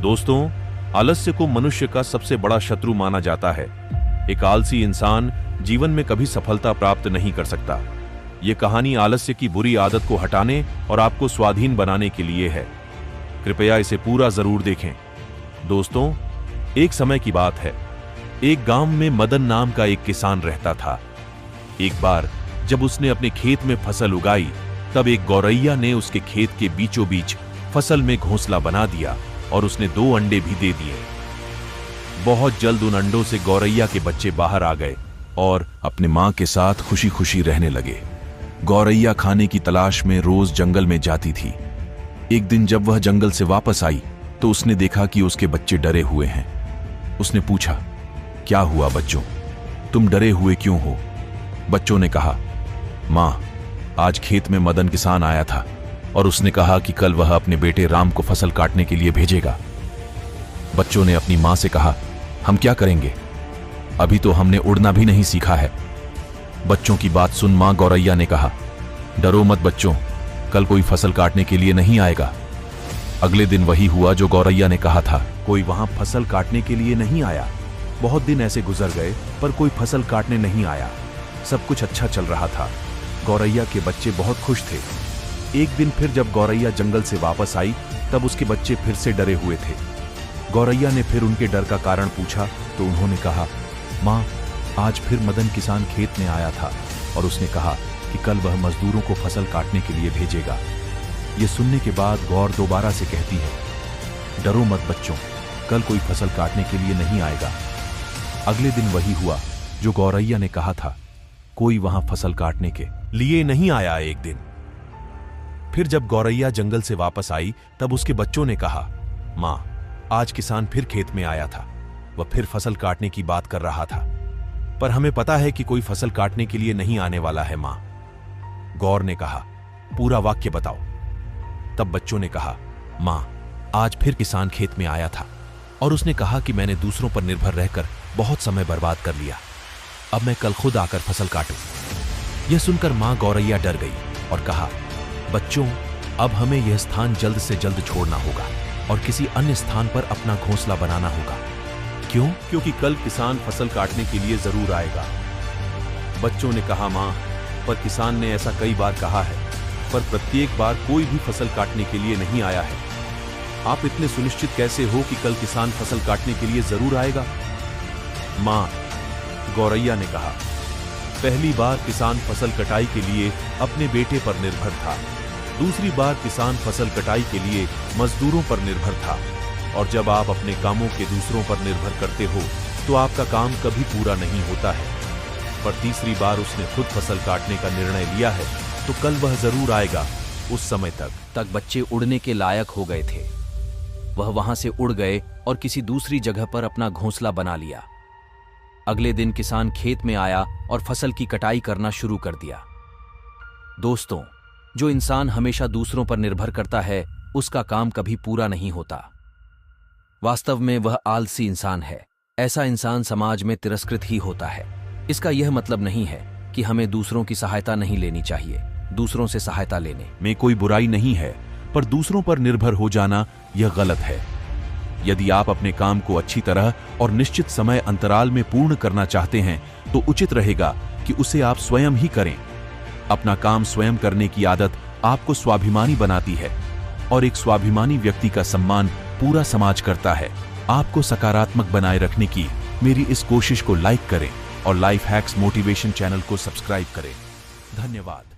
दोस्तों, आलस्य को मनुष्य का सबसे बड़ा शत्रु माना जाता है। एक आलसी इंसान जीवन में कभी सफलता प्राप्त नहीं कर सकता। यह कहानी आलस्य की बुरी आदत को हटाने और आपको स्वाधीन बनाने के लिए है। कृपया इसे पूरा जरूर देखें। दोस्तों, एक समय की बात है। एक गांव में मदन नाम का एक किसान रहता था। एक बार जब उसने अपने खेत में फसल उगाई, तब एक गौरैया ने उसके खेत के बीचों बीच फसल में घोंसला बना दिया और उसने 2 अंडे भी दे दिए। बहुत जल्द उन अंडों से गौरैया के बच्चे बाहर आ गए और अपने मां के साथ खुशी खुशी रहने लगे। गौरैया खाने की तलाश में रोज जंगल में जाती थी। एक दिन जब वह जंगल से वापस आई तो उसने देखा कि उसके बच्चे डरे हुए हैं। उसने पूछा, क्या हुआ बच्चों, तुम डरे हुए क्यों हो? बच्चों ने कहा, मां, आज खेत में मदन किसान आया था और उसने कहा कि कल वह अपने बेटे राम को फसल काटने के लिए भेजेगा। बच्चों ने अपनी मां से कहा, हम क्या करेंगे, अभी तो हमने उड़ना भी नहीं सीखा है। बच्चों की बात सुन मां गौरैया ने कहा, डरो मत बच्चों, कल कोई फसल काटने के लिए नहीं आएगा। अगले दिन वही हुआ जो गौरैया ने कहा था। कोई वहां फसल काटने के लिए नहीं आया। बहुत दिन ऐसे गुजर गए पर कोई फसल काटने नहीं आया। सब कुछ अच्छा चल रहा था। गौरैया के बच्चे बहुत खुश थे। एक दिन फिर जब गौरैया जंगल से वापस आई, तब उसके बच्चे फिर से डरे हुए थे। गौरैया ने फिर उनके डर का कारण पूछा तो उन्होंने कहा, मां, आज फिर मदन किसान खेत में आया था और उसने कहा कि कल वह मजदूरों को फसल काटने के लिए भेजेगा। ये सुनने के बाद गौर दोबारा से कहती है, डरो मत बच्चों, कल कोई फसल काटने के लिए नहीं आएगा। अगले दिन वही हुआ जो गौरैया ने कहा था। कोई वहां फसल काटने के लिए नहीं आया। एक दिन फिर जब गौरैया जंगल से वापस आई, तब उसके बच्चों ने कहा, मां, आज किसान फिर खेत में आया था। वह फिर फसल काटने की बात कर रहा था, पर हमें पता है कि कोई फसल काटने के लिए नहीं आने वाला है मां। गौर ने कहा, पूरा वाक्य बताओ। तब बच्चों ने कहा, मां, आज फिर किसान खेत में आया था और उसने कहा कि मैंने दूसरों पर निर्भर रहकर बहुत समय बर्बाद कर लिया। अब मैं कल खुद आकर फसल काटूं। यह सुनकर मां गौरैया डर गई और कहा, बच्चों, अब हमें यह स्थान जल्द से जल्द छोड़ना होगा और किसी अन्य स्थान पर अपना घोंसला बनाना होगा। क्यों? क्योंकि कल किसान फसल काटने के लिए जरूर आएगा। बच्चों ने कहा, मां, पर किसान ने ऐसा कई बार कहा है, पर प्रत्येक बार कोई भी फसल काटने के लिए नहीं आया है। आप इतने सुनिश्चित कैसे हो कि कल किसान फसल काटने के लिए जरूर आएगा? मां, गौरैया ने कहा, पहली बार किसान फसल कटाई के लिए अपने बेटे पर निर्भर था। दूसरी बार किसान फसल कटाई के लिए मजदूरों पर निर्भर था। और जब आप अपने कामों के दूसरों पर निर्भर करते हो तो आपका काम कभी पूरा नहीं होता है। पर तीसरी बार उसने खुद फसल काटने का निर्णय लिया है तो कल वह जरूर आएगा। उस समय तक बच्चे उड़ने के लायक हो गए थे। वह वहां से उड़ गए और किसी दूसरी जगह पर अपना घोंसला बना लिया। अगले दिन किसान खेत में आया और फसल की कटाई करना शुरू कर दिया। दोस्तों, जो इंसान हमेशा दूसरों पर निर्भर करता है, उसका काम कभी पूरा नहीं होता। वास्तव में वह आलसी इंसान है। ऐसा इंसान समाज में तिरस्कृत ही होता है। इसका यह मतलब नहीं है कि हमें दूसरों की सहायता नहीं लेनी चाहिए। दूसरों से सहायता लेने में कोई बुराई नहीं है, पर दूसरों पर निर्भर हो जाना यह गलत है। यदि आप अपने काम को अच्छी तरह और निश्चित समय अंतराल में पूर्ण करना चाहते हैं तो उचित रहेगा कि उसे आप स्वयं ही करें। अपना काम स्वयं करने की आदत आपको स्वाभिमानी बनाती है और एक स्वाभिमानी व्यक्ति का सम्मान पूरा समाज करता है। आपको सकारात्मक बनाए रखने की मेरी इस कोशिश को लाइक करें और लाइफ हैक्स मोटिवेशन चैनल को सब्सक्राइब करें। धन्यवाद।